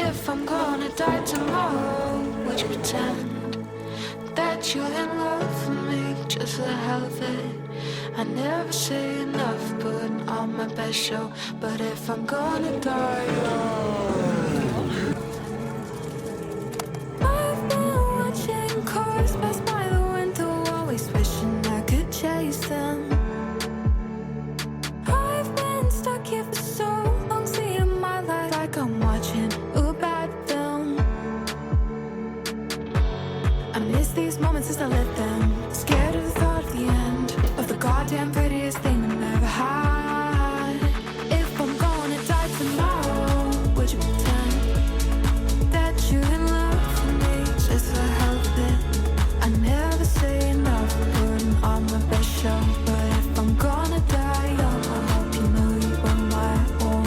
if I'm gonna die tomorrow, would you pretend that you're in love with me just for the hell of it? I never say enough, putting on my best show. But if I'm gonna die, I've been watching cars pass by the window, always wishing I could chase them. I've been stuck here for so long, seeing my life like I'm watching a bad film. I miss these moments as I live them, scared of the thought of the end, of the goddamn prettiest thing I never had. If I'm gonna die tomorrow, would you pretend that you're in love with me just for the hell of it? I never say enough, putting on my best show. But if I'm gonna die young, I hope you know you were my own.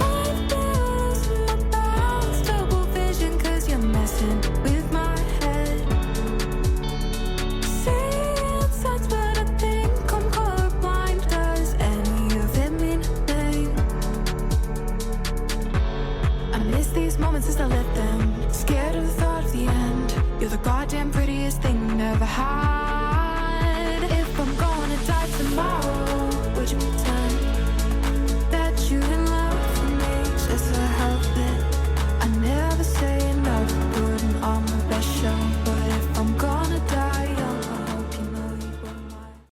I've been losing my balance, double vision, cause you're messing with my head. Saying signs, but I think I'm colorblind. Does any of it mean a thing? I miss these moments as I live them, scared of the thought of the end. You're the goddamn prettiest thing I never had. If I'm gonna die tomorrow, would you pretend that you're in love with me just for the hell of it? I never say enough, putting on my best show. But if I'm gonna die young, I hope you know you were mine.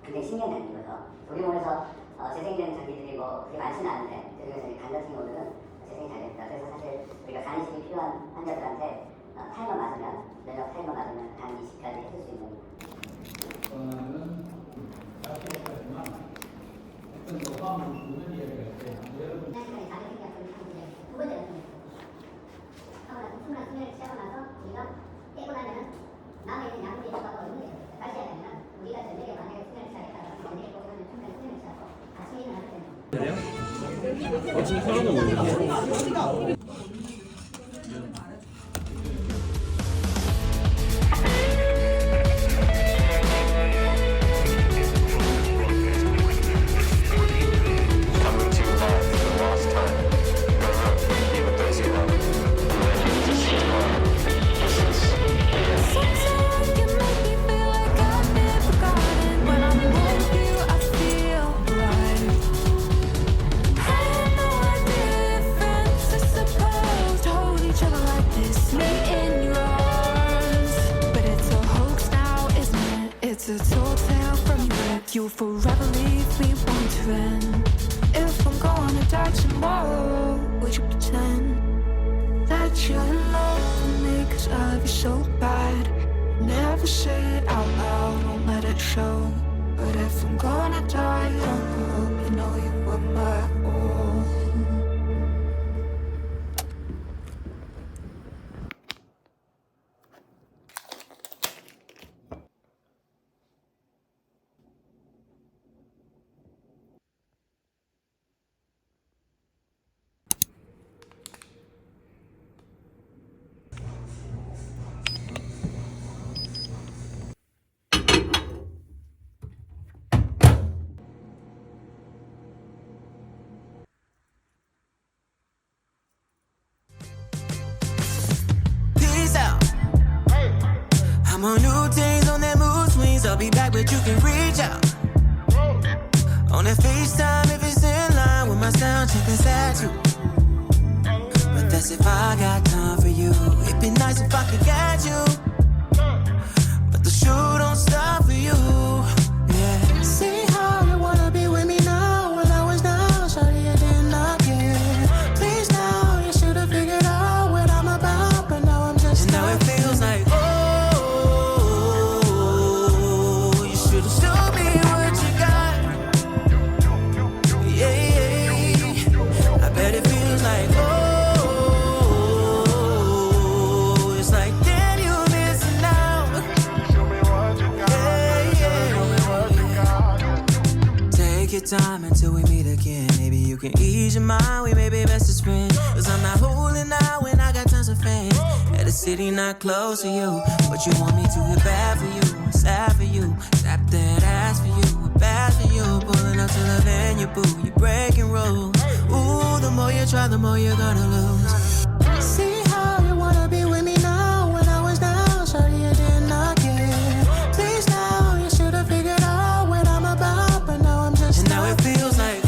굉장히 신경이 되는 거죠. 도경원에서 재생된 장기들이 뭐 그렇게 많지는 않은데 그중에서 간 같은 경우는 재생이 잘 됩니다. 그래서 사실 우리가 간 이식이 필요한 환자들한테 타이머 맞으면 면역 타이머 맞으면 간 이식까지 해줄 수 있는. 저는 짧게까지만 어떤 노감을 주는 이야기가 있어요. 여러분 시간이 가게 생겼던 두 번째 하고 나서 충분한 수면을 취하고 나서 우리가 깨고 나면은 남아있는 약물이 효과가 없는 게 다시 해야 되면 우리가 저녁에 만약에 수면을 취하겠다면 저녁에 보고 나면 충분한 수면을 취하고 아침에 일어날 때는 Sometimes you make me feel like I've been forgotten. When I'm with you, I feel right. Had no difference, I suppose, to hold each other like this, me in your arms. But it's a hoax now, isn't it? It's a tall tale from your lips. You'll forever leave me wondering if I'm gonna die tomorrow. Would you pretend that you're in love with me? Cause I love you so bad. Never say it out loud, won't let it show. But if I'm gonna die young, I hope you know you were my own. Peace out. I'm on new days on that mood swings. I'll be back, but you can reach out. On that FaceTime if it's in line with my sound check, that's at you. But that's if I got time for you. It'd be nice if I could get you. But the shoe don't stop for you. Yeah. See how you wanna be with me now. Well, I was down, sorry I did not care. Please now, you should've figured out what I'm about. But now I'm just. And now it feels like, oh, you should've showed me what you got. Yeah, yeah. I bet it feels like, oh, it's like, damn, you missing out. Take your time until we meet again. Maybe you can ease your mind. We may be best as friends. Cause I'm not holding out when I got tons of fans. At the city not close to you. But you want me to feel bad for you, sad for you. Tap that ass for you, bad for you. Pulling up to the venue, boo, you breaking rules. Ooh, the more you try, the more you're gonna lose. See how you wanna be with me now. When I was down, sorry you did not care. Please now, you should've figured out what I'm about. But now I'm just and now it feels like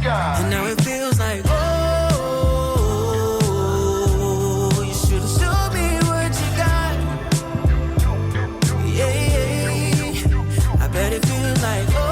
and now it feels like, oh, you should've shown me what you got. Yeah, I bet it feels like, oh.